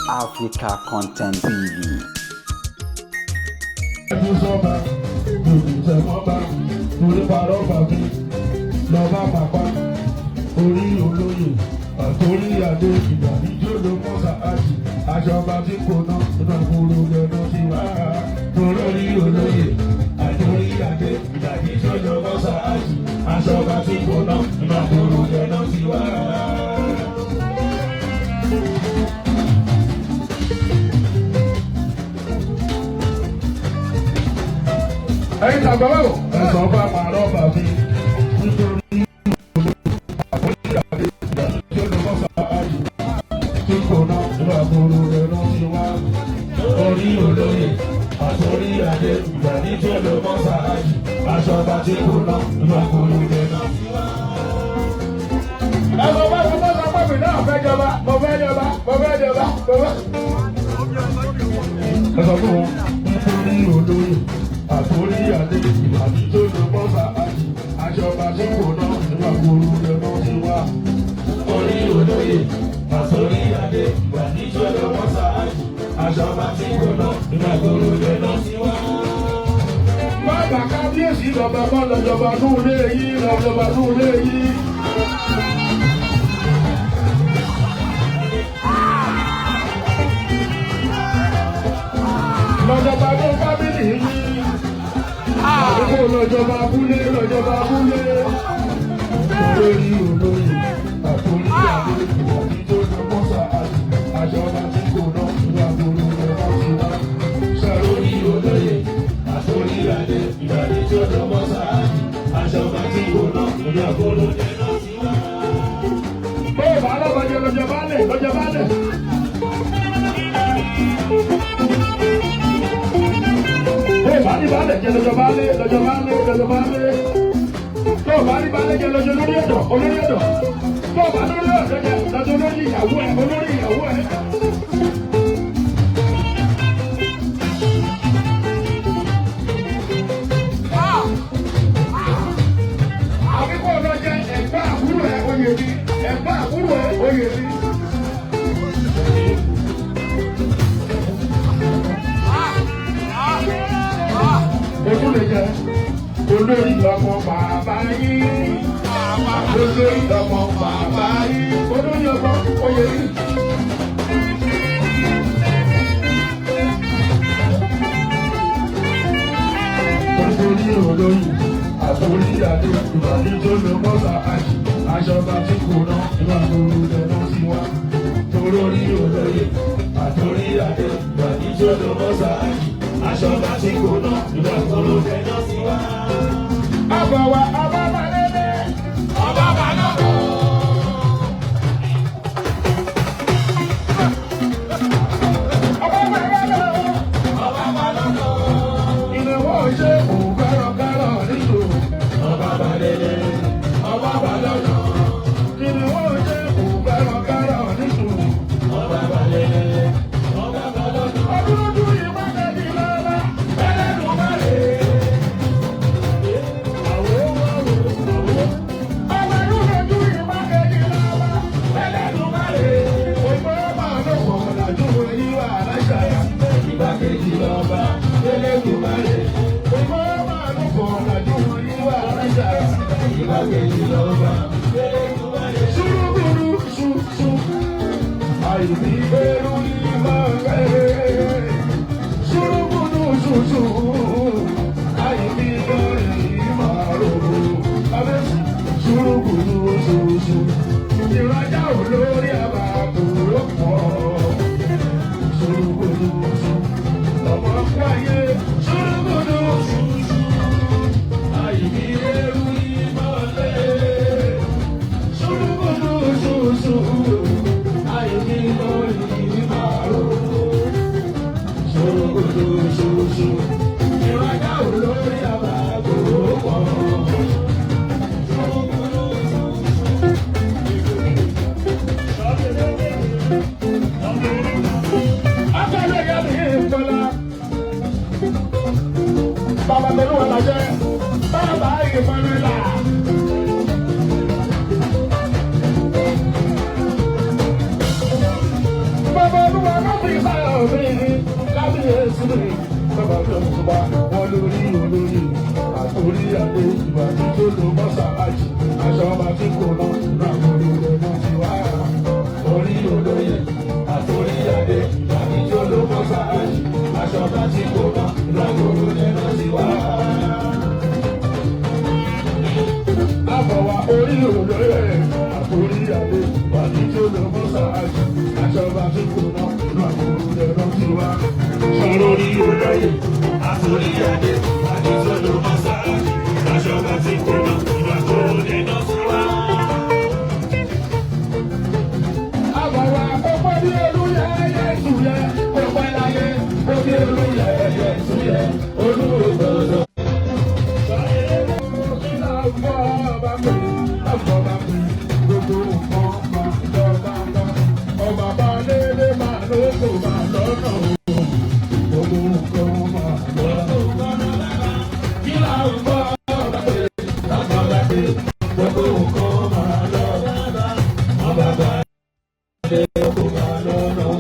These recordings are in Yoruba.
Africa Content TV. Orí olóyè àtòrí adé ìgbà níjó ló mọ́ sàájì aṣọba tí kò ná iná kúrò lẹ́nu sí wá. Orí olóyè àtòrí adé ìgbà níjó ló mọ́ sàájì aṣọba tí kò ná iná kúrò lẹ́nu sí wá. Ẹ̀yin tàgbà wò ẹ̀sán bá pàrọ̀ bàbí nítorí. Orí olóyè àtòrí adé ìgbà níjó ló mọ́ sàájì aṣọba tí kò ná ìgbà kúrò lẹ́nu. Ẹ̀sọ́ bá ti bọ́ sọ́pọ̀ mi náà fẹ́ jọba, mo fẹ́ jọba, mo fẹ́ jọba, mo fẹ́. Ẹ̀sọ́ fún wọn nítorí olóyè àtòrí adé ìgbà níjó ló mọ́ sàájì aṣọba tí kò ná ìgbà kúrò lẹ́nu ti wá. Orí olóyè àtòrí adé ìgbà níjó ló mọ́ sàájì aṣọba tí kò ná ìgbà kúrò lẹ́nu ti wá. Bàbá kábíyèsí lọ́ba bá lọ́jọba nù lé yìí lọ́jọba nù lé yìí. Lọ́jọba nù fámìlì yìí. Àdúgbò lọ́jọba abúlé lọ́jọba abúlé. Lórí olóyè àtòrí adé ìgbà níjó ló mọ́ sàájì aṣọba tí kò ná ìgbà kúrò lẹ́nu ti wá. Sọ̀rọ̀ olóyè àtòrí adé ìgbà níjó ló mọ́ sàájì aṣọba tí kò ná ìgbà kúrò lẹ́nu ti wá. Bó o bá lọ́bàjẹ́ lọ́jọ́ bá lẹ̀ lọ́jọ́ bá lẹ̀. Bó o bá ní bá lẹ̀ jẹ́ lọ́jọ́ bá lẹ̀ lọ́jọ́ bá lẹ̀ lọ́jọ́ bá lẹ̀. Tó o bá ní bá lẹ̀ jẹ́ lọ́jọ́ lórí ẹ̀dọ̀ olórí ẹ̀dọ̀. Tó o bá lórí ọ̀dọ̀ jẹ́ lọ́jọ́ lórí ìyàwó ẹ̀ olórí ìyàwó ẹ̀. Àbíkọ́ ọ̀dọ́ jẹ́ ẹ̀gbọ́n àbúrò ẹ̀ oyè mi ẹ̀gbọ́n àbúrò ẹ̀ oyè mi. Ojú lè jẹ olórí ọmọ bàbá yìí. Olórí ọmọ bàbá yìí. Olórí ọmọ oyè mi. Olórí olóyè àtòrí adé ìgbà níjó ló mọ́ sàájì aṣọba tí kò ná ìgbà kúrò lẹ́nu sí wá. Olórí olóyè àtòrí adé ìgbà níjó ló mọ́ sàájì aṣọba tí kò ná ìgbà kúrò lẹ́nu sí wá. Àbọ̀wá ọba balẹ̀lẹ̀ ọba balọ̀kọ̀. Ọba balẹ̀lẹ̀ ọba balọ̀kọ̀. Ìnáwó ṣe òun fẹ́ràn kárọ̀ nílò. Ọba balẹ̀lẹ̀ ọba balọ̀kọ̀. Ìnáwó ṣe òun fẹ́ràn kárọ̀ nílò. Ọba balẹ̀lẹ̀ ọba balọ̀kọ̀. Ọdún ọdún yìí máa ń tẹ̀lé lọ́la ẹlẹ́nu máa lè. Ìrajà olórí àbàbò ló pọ̀. Ọmọ fúláyé ṣùrùkùdù àìní ẹrú ìmọ̀lẹ́. Ṣùrùkùdù ṣùṣù àìní lórí ìmọ̀rò. Ṣùrùkùdù ṣùṣù ìrajà olórí àbàbò ló pọ̀. Bàbá pẹ̀lú ọ̀làjẹ́, bàbá ìfọ̀nìlà. Bàbá Olúwa kábí sáyọ̀ mi, kábíyèsí mi, bàbá mi ò tún bá wọn lórí olóyè. Àtòrí adé ìbàdí tó lò mọ́sá àjì, aṣọ ọba tí kò ná, ràgbòrò rẹ̀ náà ti wá. Orí olóyè, àtòrí adé ìbàdí tó lò mọ́sá àjì, aṣọ ọba tí kò ná, ràgbòrò rẹ̀ náà ti wá. Àbọ̀wá orí olóyè, àtòrí adé ìbàdí tó lò mọ́sá àjì, aṣọ ọba tí kò ná, ràgbòrò rẹ̀ náà ti wá. Sọ̀rọ̀ orí olóyè, àtòrí adé ìbàdí tó lò mọ́sá àjì, aṣọ ọba tí kò ná, ràgbòrò rẹ̀ náà ti wá. Àbọ̀wá ọ̀pọ̀ ní olúyẹ ẹyẹ ìtúyẹ, ọ̀pọ̀ láyé, ó ní olúyẹ ẹyẹ ìtúyẹ, olúwògbòdò. Ọba bá lélé máa lóko máa lọ́nà o. Gbogbo nǹkan máa lọ́nà. Kí là ń bọ́ ọba pé lápá bá dé. Gbogbo nǹkan máa lọ́nà. Ọba bá dé gbogbo máa lọ́nà o.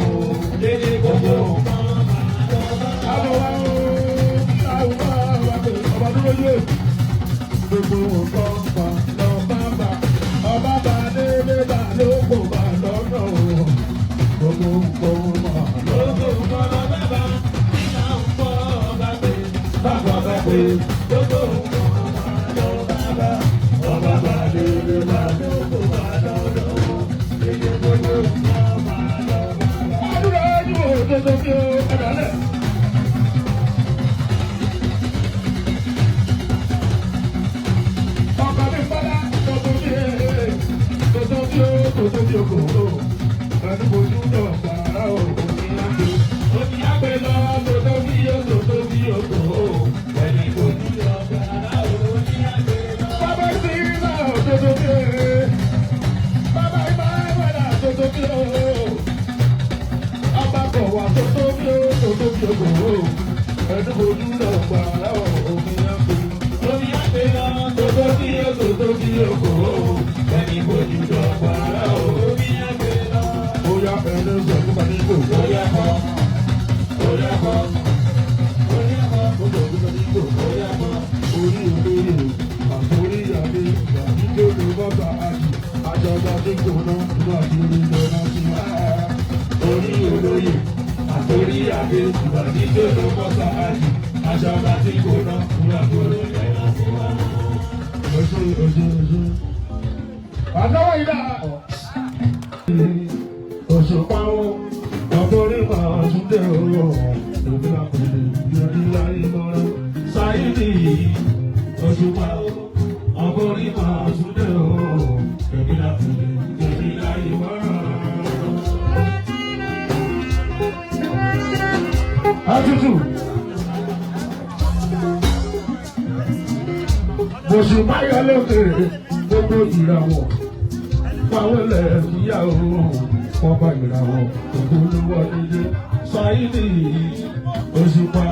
Dédé gbogbo nǹkan máa lọ́nà. Àbọ̀wá o, àwùjọ ọba pé ọba dúró yé. Gbogbo nǹkan máa lọ́nà bá. Ọba bá lélé máa lóko máa lọ́nà o. Gbogbo nǹkan máa lọ́nà. Bàbá bá pé gbogbo nǹkan máa lọ bàbá. Ọba bá lélé máa lóko máa lọ́nà o. Èyí gbogbo nǹkan máa lọ bàbá. Àdúrà ojú òdodo kí o padà lẹ̀. Ọba mi fọlá tọ́tún bí tọ́tún bí o tọ́tún bí o kò o. Ẹnu bojú lọ gbàrà o, òní àgbè. Òní àgbè lọ tọ́tún bí o tọ́tún bí o kò o. Ẹni bojú lọ gbàrà o, òní àgbè lọ. Bàbá sí náà tọ́tún bí o. Bàbá ìbá wẹ̀dà tọ́tún bí o. Ọba kọ̀ wá tọ́tún bí o tọ́tún bí o kò o. Ẹnu bojú lọ gbàrà o, òní àgbè. Òní àgbè lọ tọ́tún bí o tọ́tún bí o kò o. Ẹni bojú lọ gbàrà o, òní àgbè lọ. Oya ẹni sọ̀rọ̀ bá nígbò. Oya kọ́. Oya kọ́. Oya kọ́. Oya kọ́ bá nígbò. Oya kọ́. Orí olóyè, àforí adé, ìgbàdí tó lè bọ́ta àjì, àjọba tí kò ná, inú àdúró lọ́nà sí wá. Orí olóyè, àforí adé, ìgbàdí tó lè bọ́ta àjì, àjọba tí kò ná, inú àdúró lọ́nà sí wá. Oṣù. Àdáwọ̀ ìdá. Òṣùpá o, ọ̀bọ̀rí máa tún dé o. Èmi náà kò lè yọrí láyé mọ́ra. Sáyidì òṣùpá o, ọ̀bọ̀rí máa tún dé o. Èmi náà kò lè yọrí láyé mọ́ra. Àtútù. Òṣùpá yọ lókè gbogbo ìràwọ̀. Fáwọlẹ̀ ìyàwó wọn bá ìràwọ̀ ògbólúwọ̀ nílé. Sáyidì òṣùpá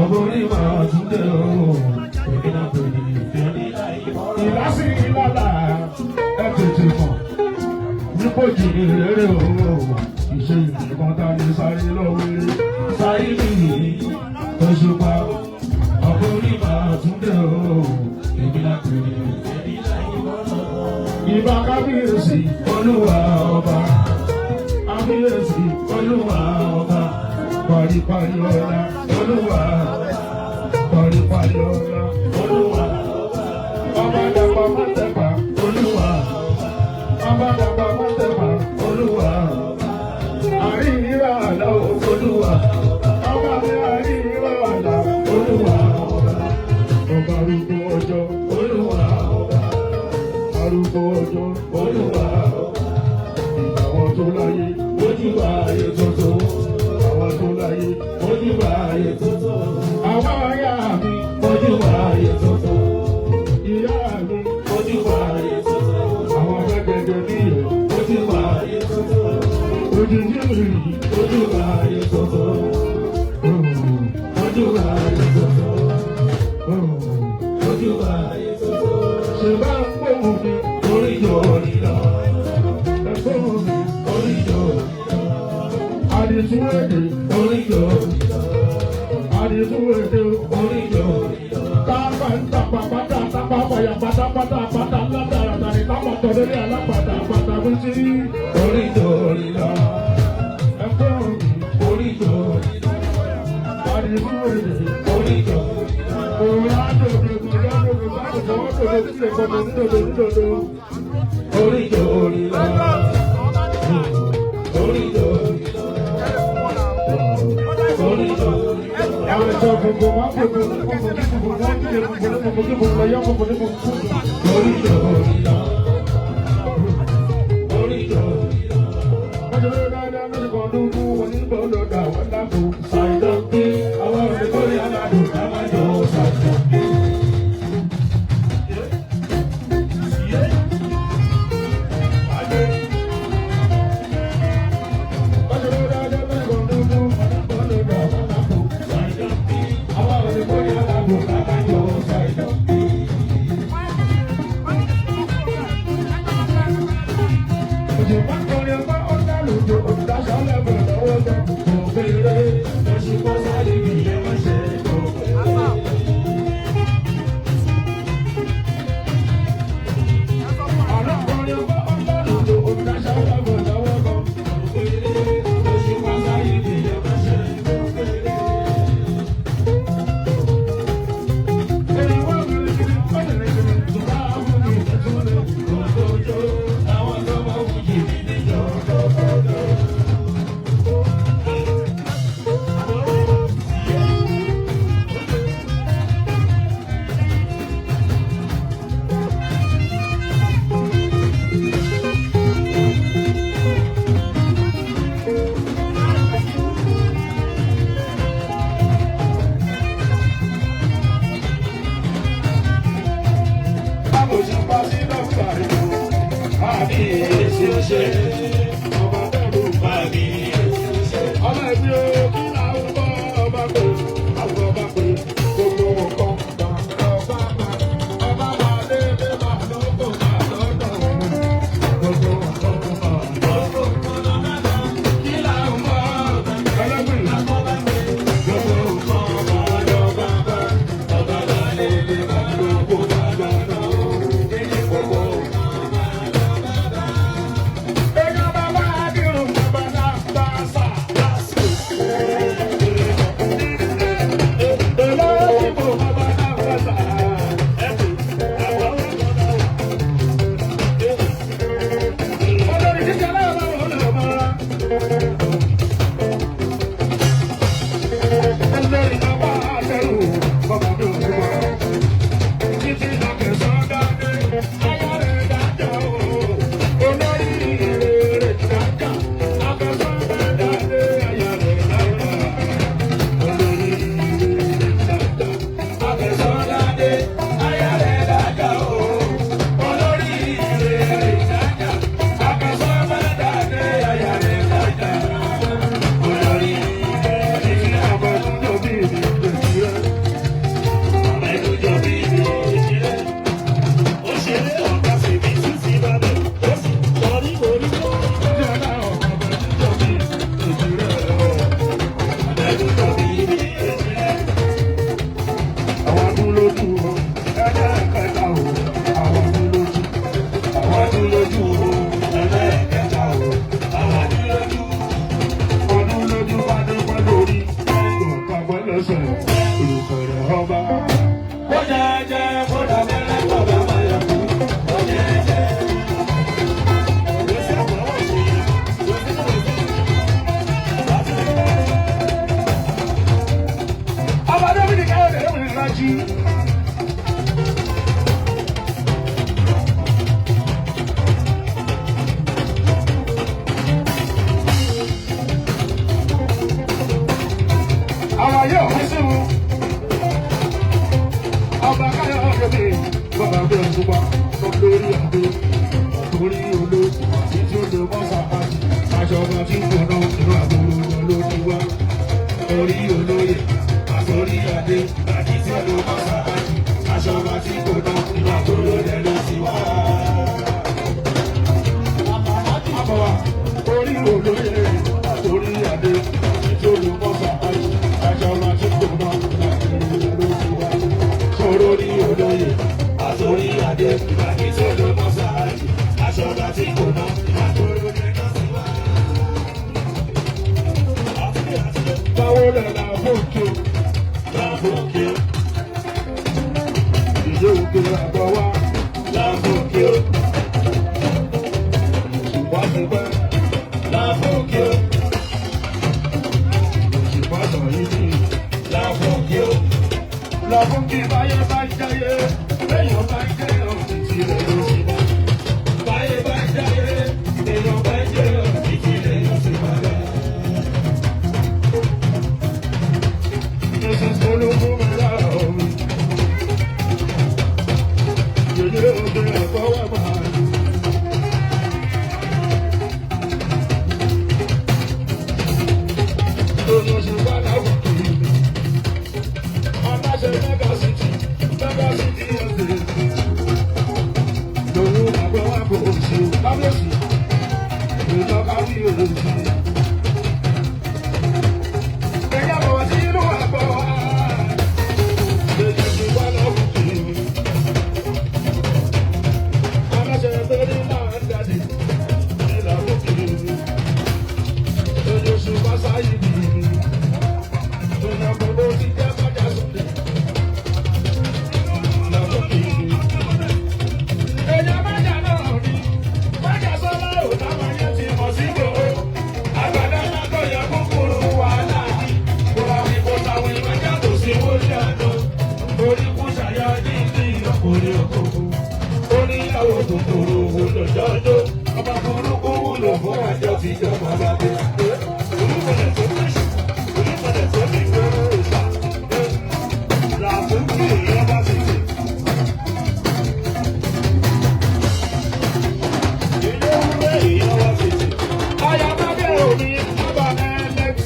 ọ̀bọ̀rí máa tún dé o. Èmi náà kò ní ìfẹ́ ní ìlàsí ìlàlà ẹ tètè mọ̀ nípò jìnnì rere o. Ìṣe ìgbìmọ̀ ta ni sáré lọ́wọ́ eré. Sáyidì òṣùpá ọ̀bọ̀rí máa tún dé o. Èmi náà kò ní ìfẹ́ ní ìbá kábíyèsí olúwa ọba. Kábíyèsí olúwa ọba. Paríparí ọlá olúwa ọba. Paríparí ọlá olúwa ọba. Ọba dàgbà mọ́tẹ́pà olúwa ọba. Ọba dàgbà mọ́tẹ́pà olúwa ọba. Àríyìnrà àlá olúwa ọba. Ọba mi àríyìnrà àlá olúwa ọba. Ọba arúgbó ọjọ́ olúwa ọba. Arúgbó ọjọ́ olúwa ọba. Ìgbàwọ̀ tó láyé ojú ayé tuntun. Àwọn tó láyé ojú ayé tuntun. Àwọn ayá mi ojú ayé tuntun. Ìyá mi ojú ayé tuntun. Àwọn gẹ́gẹ́ bí rẹ̀ ojú ayé tuntun. Ojú yìí ojú ayé tuntun. Ojú ayé tuntun. Ojú ayé tuntun. Ṣé bá ń gbóhùn mi orí yóò rí lọ? Ẹ̀gbọ́n mi orí yóò rí lọ. àdìsúwèdè oríjọ àdìsúwèdè oríjọ tábà ń tàpá pátá tápá fàyà pátápátá pátá látàràtà ní tápà tọ̀lórí alápàtà pátá bí sí oríjọ oríjọ ẹgbẹ́ oríjọ àdìsúwèdè oríjọ òun àdòdò ìdádòdò bá kò fọwọ́ tòdò sílẹ̀ kọ́tò nídòdò oríjọ oríjọ. Orí olóyè, orí adé. wọlé làbókè làbókè ìjọ òkè àgbọ̀ wá làbókè wá ti pẹ́ làbókè òṣùpá sọ̀rọ̀ yìí ní làbókè làbókè báyé bá jáyé lẹ́yìn bá jẹ́ òtítì rẹ̀ ló ṣe bá báyé bá jáyé lẹ́yìn bá jẹ́ òtítì rẹ̀ ló ṣe bá rẹ̀. This is for the woman love. You know that for a man. Don't know what I want to do. I'm not a mega city of this. Don't know what I want to do. I'm not sure. You know how you do. Oníyàwó kòkòrò wúlò jọjọ, ọmọ burúkú wúlò fún àjọ tí ìjọba bá dé. Olúmọ̀lẹ̀ tó fèsì, olúmọ̀lẹ̀ tó fi gbóró ìta. Làbúkú èèyàn bá ti tè. Ilé wúlò èèyàn wá ti tè. Ayábádé òní bàbá Alex.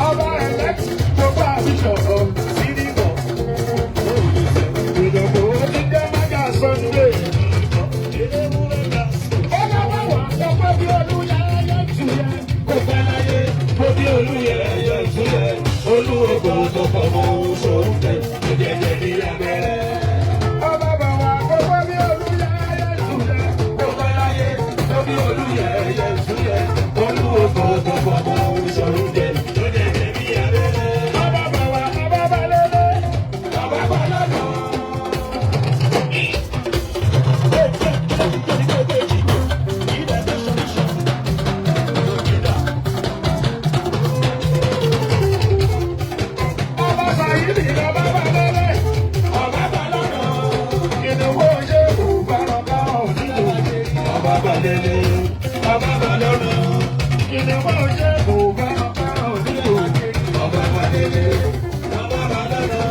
Ọba Alex tó bá àbíṣọ̀ ọ̀ sí níbọ̀. Ìdòkò ó ti jẹ́ májà sọ́nùwé. Ó máa wá wà lọ́pọ̀ bí olúyẹ ẹyẹ ìtúyẹ. Kò fẹ́ láyé bó bí olúyẹ ẹyẹ ìtúyẹ. Olúwògbò tó pọ̀ mọ́ oṣù tẹ̀ ló jẹ́jẹ́ ní abẹ́rẹ́. Ọba bàwà lọ́pọ̀ bí olúyẹ ẹyẹ ìtúyẹ. Kò fẹ́ láyé bó bí olúyẹ ẹyẹ ìtúyẹ. Olúwògbò tó pọ̀ mọ́ oṣù tẹ̀ ló jẹ́jẹ́ ní abẹ́rẹ́. Ọba bàwà ọba balẹ̀lẹ̀ ọba balẹ̀lẹ̀. Ọba Sàyídì ọba balẹ̀lẹ̀ ọba balẹ̀lẹ̀. Ìdòwò ṣe kò bàrọ̀ká òdìdó. Ọba balẹ̀lẹ̀ ọba balẹ̀lẹ̀. Ìdòwò ṣe kò bàrọ̀ká òdìdó. Ọba balẹ̀lẹ̀ ọba balẹ̀lẹ̀.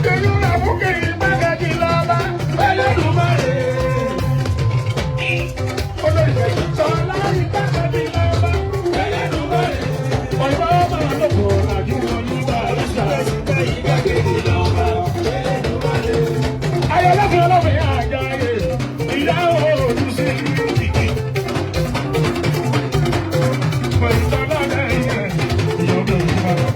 Kìlú làbúkì ìgbàgàjì lọ́ba Ẹlẹ́dùmarè. Olóyè Sọlá ìgbàgàjì lọ́ba Ẹlẹ́dùmarè. Ọ̀yọ́ máa lóko àjù olúwa ìṣà ìgbàgàjì lọ́ba Ẹlẹ́dùmarè. Ayọ̀lọ́fin ọlọ́fin àjàyè ìyàwó olùsí ìdìkì. Pẹ̀lú tọ́lá lẹ́yìn ìyọ̀bẹ̀ ìbára.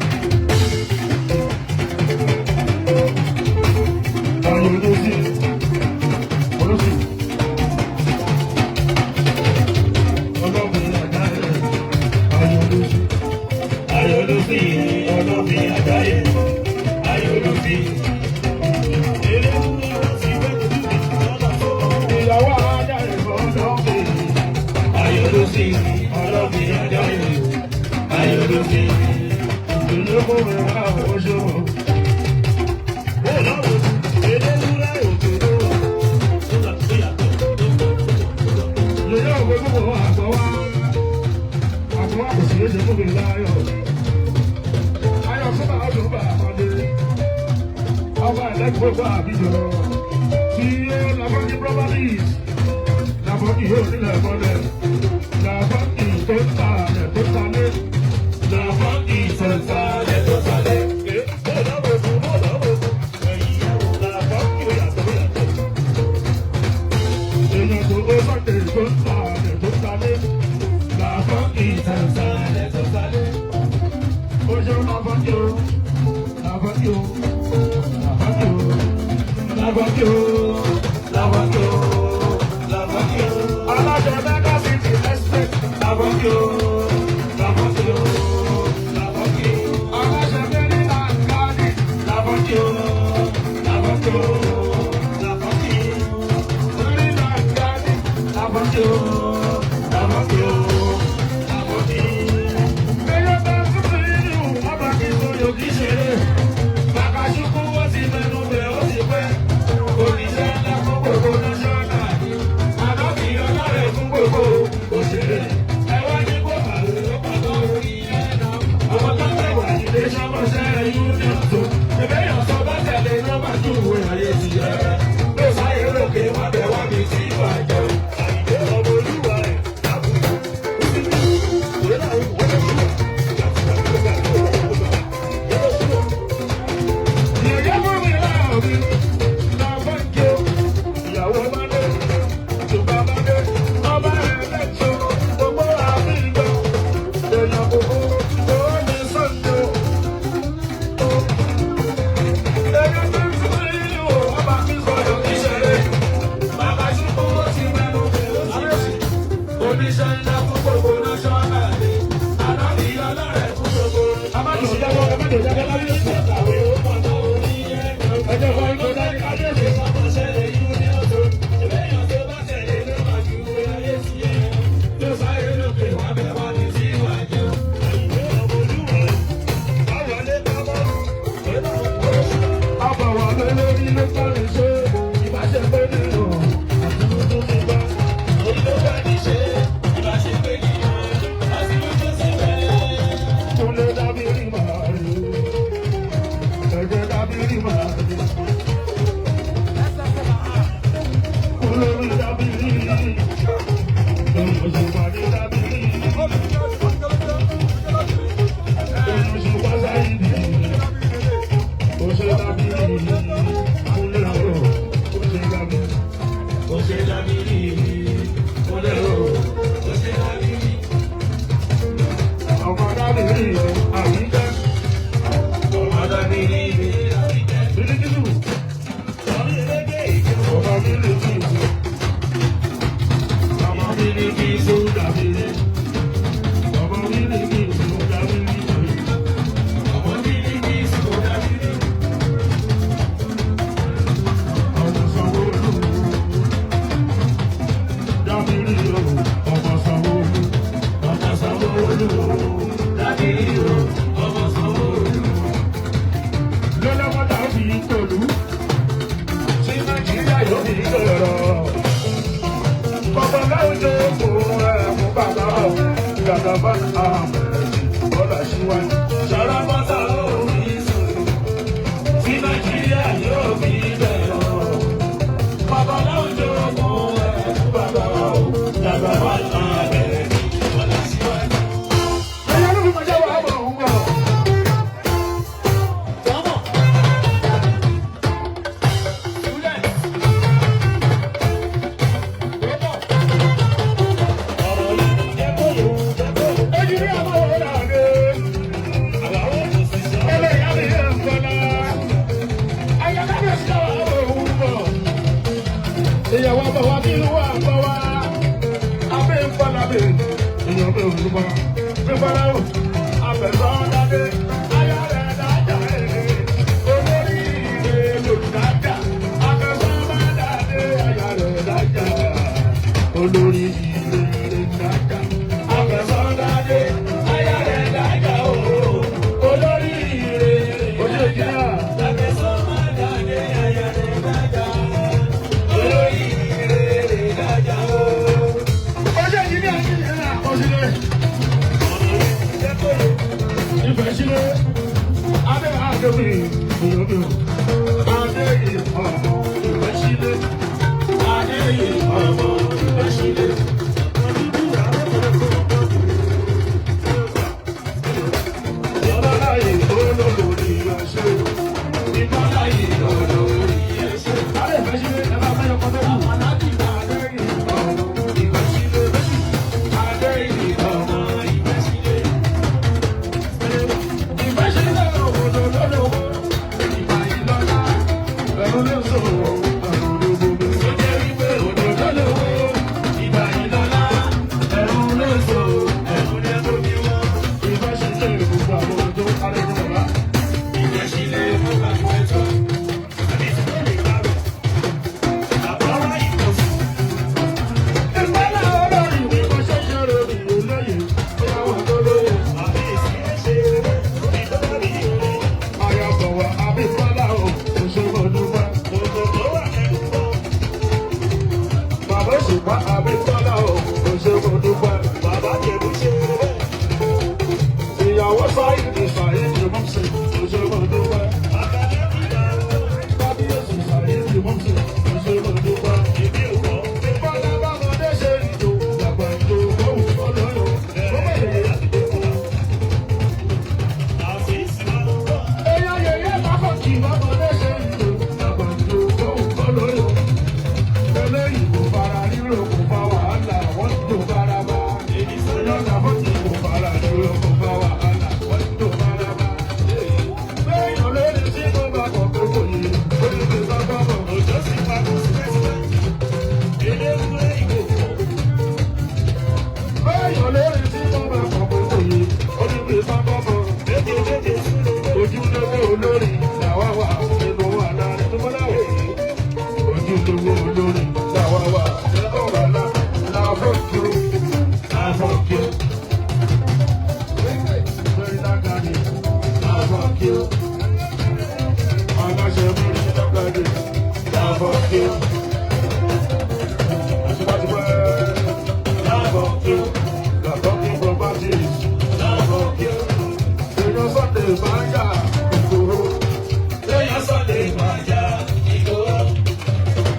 Ayọ̀lọ́fin olùsí. Ọlọ́fin àjàyè Ayọ̀lọ́fin. Ayọ̀lọ́fin ọlọ́fin àjàyè Ayọ̀lọ́fin. Ìyàwó àjàyè ọlọ́fin. Ayọ̀lọ́fin ọlọ́fin àjàyè Ayọ̀lọ́fin. Ìlúkọ̀ rẹ̀ àwọn oṣù. Lóyè òwe gbogbo àgbọ̀ wá. Àgbọ̀ wá kò sí lóṣè fún mi láyọ̀. Ayọ̀ fún bàbá tó bá àkọ́dé. Ọba ẹ̀lẹ́gbẹ̀gbẹ̀ àbíjọ. Tí ó Làbọ́kì properties. Làbọ́kì yóò nílẹ̀ mọ́lẹ̀. Làbọ́kì tó ń ta ẹ̀ tó talé. Làbọ́kì tó ń ta ẹ̀ tó talé. Èèyàn tó ó sọ̀tẹ̀ tó ń ta ẹ̀ tó talé. Làbọ́kì tó ń ta ẹ̀ tó talé. Ó ṣe Làbọ́kì o. Làbọ́kì o. Làbọ́kì o. Làbọ́kì o. Làbọ́kì o. Làbọ́kì o. Adé Òṣùpá Abímbọ́lá o, òṣèlú dúpẹ́. Bàbá Jẹ̀bú ṣe é. Ìyàwó Sáyidì Sáyidì Mọ́sí, òṣèlú dúpẹ́. Kábíyèsí Sáyidì Mọ́sí, òṣèlú dúpẹ́. Ìbí òkò. Bọ́lá bámọdé ṣe ìjò, dàgbà ìjò kóhùn olóyò. Èèyàn yẹyẹ lákòókì bámọdé ṣe ìjò, dàgbà ìjò kóhùn olóyò. Eléyìí kò fara ríro kò fa wàhálà, wọ́n ti tó fara bá. Èèyàn làbọ̀tì kò fara ríro kò fa wàhálà, wọ́n ti tó fara bá. Béèyàn lórí tí mo bá kọ̀ pé kò yé, ó ní bí bàbá bọ̀. Òjò sì pa kó sí pẹ́sìpẹ́. Èdè ìwé ìgò. Béèyàn lórí tí mo bá kọ̀ pé kò yé, ó ní bí bàbá bọ̀. Ojúlówó olórí làwa wà nínú àná tó bọ́lá wèé. Ojúlówó olórí làwa wà nínú àná láfọ̀kí láfọ̀kí. Lórí lágàdì láfọ̀kí. Aláṣẹ lórí lágàdì láfọ̀kí. Àṣìbàtìpẹ́ láfọ̀kí. Láfọ̀kí properties láfọ̀kí. Èèyàn Sunday máa ń yà ìgboro. Èèyàn Sunday máa ń yà ìgboro.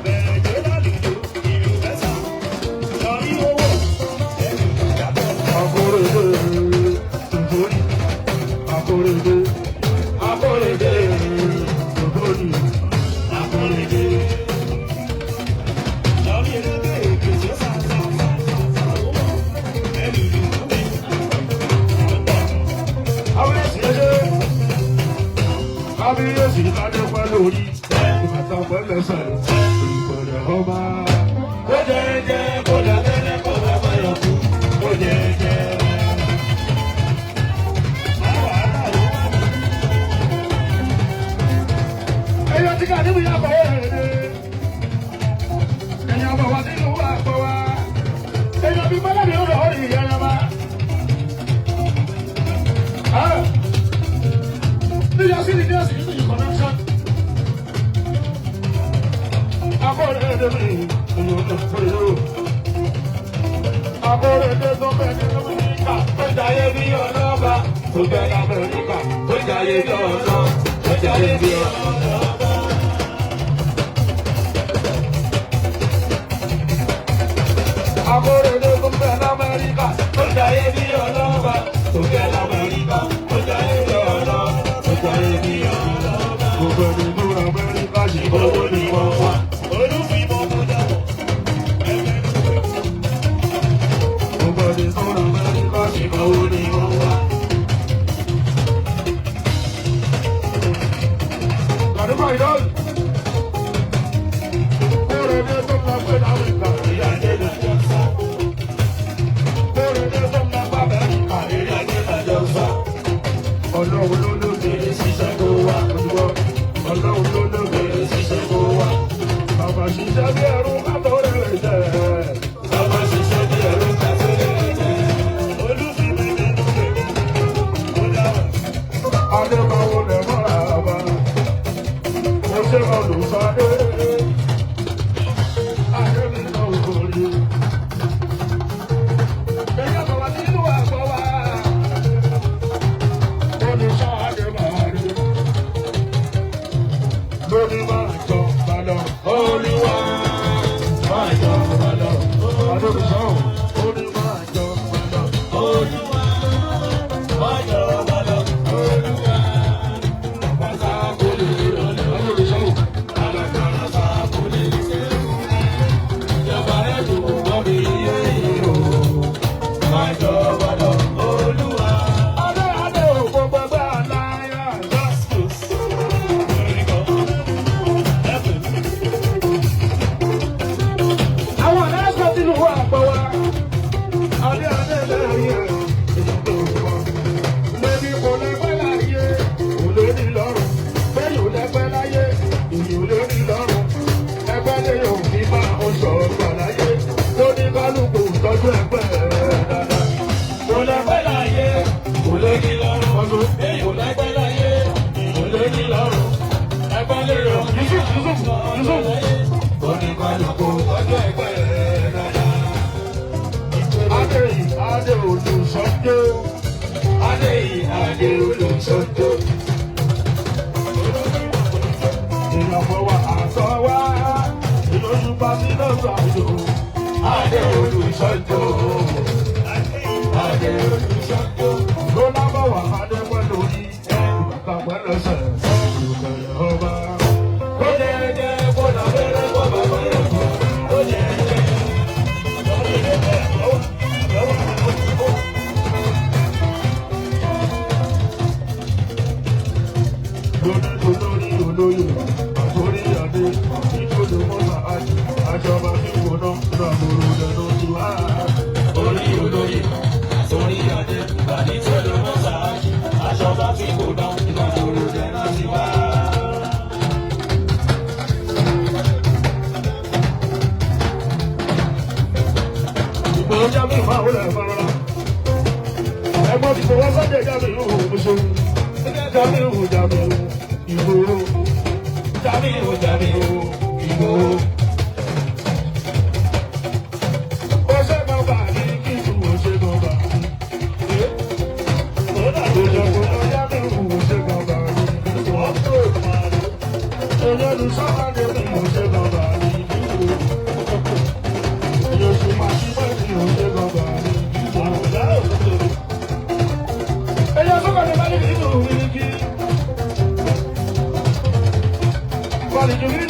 Bẹ̀rẹ̀ lálejò ìlú mẹ́sà. Lọ́rí owó ẹ̀rù ìjàpọ̀. Akóredé ìgbòrí. Akóredé. Akóredé ìgbòrí. Akóredé. Lọ́rí elédè èkìtì sàṣà ẹ̀rù ìlú Kábíyèsí ládé pẹ́ lórí, ìbàtà pẹ́lẹ́sẹ̀, ìpẹ̀lẹ̀ ọba. Ó jẹ́jẹ́ kó dà tẹ́lẹ̀ kó bá bá yọ kú, ó jẹ́jẹ́. Èèyàn ti ká níbi yàgbọ́ ẹ̀rẹ́. Èèyàn bọ̀ wá sínú àgbọ̀ wa. Èèyàn bí bọ́lá mi ó lọ rí ìyẹn lọ́ba. Níyà sí ni ní ọ̀sìn yìí connection. Akóredé mi, èèyàn lè fún yóò. Akóredé tó bẹ̀ ní Amẹ́ríkà, tó jayé bí ọlọ́ba. Tó bẹ̀ ní Amẹ́ríkà, tó jayé bí ọlọ́ba. Tó jayé bí ọlọ́ba. Akóredé tó bẹ̀ ní Amẹ́ríkà, tó jayé bí ọlọ́ba. Tó bẹ̀ ní Amẹ́ríkà, tó jayé bí ọlọ́ba. Gbogbo nínú Amẹ́ríkà ṣì owó ni wọ́n wá. Olúfimọ́ tó dáwọ̀ ẹgbẹ́ ló pé. Gbogbo nínú Amẹ́ríkà ṣì owó ni wọ́n wá. Gbàdúrà ìdọ́lù. Kóredé tó ń lọ pé Amẹ́ríkà ìyá jẹ́ lọ́jọ́ sá. Kóredé tó ń lọ pé Amẹ́ríkà ìyá jẹ́ lọ́jọ́ sá. Ọlọ́run ló lóde ṣiṣẹ́ kó wá ojúbọ. Ọlọ́run ló lóde ṣiṣẹ́ kó wá. Bàbá ṣiṣẹ́ bí ẹrú kátó rẹ̀ jẹ́. Bàbá ṣiṣẹ́ bí ẹrú kátó rẹ̀ jẹ́. Olúfimí nínú rẹ̀ ó dáwọ̀. Adébáwo lè mọ́ra bá. Mo ṣe olùsọdé. Adébí náà kò rí. Ẹ̀yà bàbá nínú àgbọ̀ wa. Lórí máa jọ balọ̀, Olúwa máa jọ balọ̀. adé adé olùsọ̀tò. Èèyàn fọwọ́ àtọ́ wá, ìlójú bá sí lọ́sọ̀ àjò. Adé olùsọ̀tò. Adé olùsọ̀tò. Ló lábọ̀ wà adé pẹ́ lórí, ìbàtà pẹ́ lọ́sẹ̀, ìbẹ̀rẹ̀ ọba. Ó jẹ́ ẹjẹ́ kó nà fẹ́rẹ́ kó bàbá rẹ̀ kó. Ó jẹ́ ẹjẹ́. Olórí olóyè àtòrí adé ìjọba mọ́sá àjì àjọba tí kò ná lọ́gbọ̀rọ̀ lẹ́nu tí wá. Orí olóyè àtòrí adé ìjọba mọ́sá àjì àjọba tí kò ná lọ́gbọ̀rọ̀ lẹ́nu tí wá. Ìgbòho jábí máa wọlé ẹ̀fọ́nrán. Ẹgbọ́n ti fọwọ́ sọ́jà jábí ìhòòhò mọ́ṣẹ́. Jábí ìhòòhò jábí ìhòòhò. Ìgbòho jábí ìhòòhò jábí ìhòòhò Ìgbòho. Ó ṣe bàbá ní kí ìṣòwò ṣe bàbá ní. Ìjọba jábí ìhòòhò ṣe bàbá ní. Ìjọba sábà ní ìhòòhò ṣe bàbá ní. Ìjọba máa ṣí pẹ́ ní ìhòòhò ṣe bàbá ní. Ẹyọ sọ́kọ̀ ní bá ní ìhòòhò ní kí. Thank you.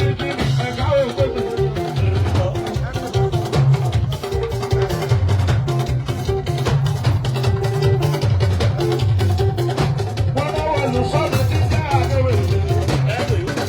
Thank you.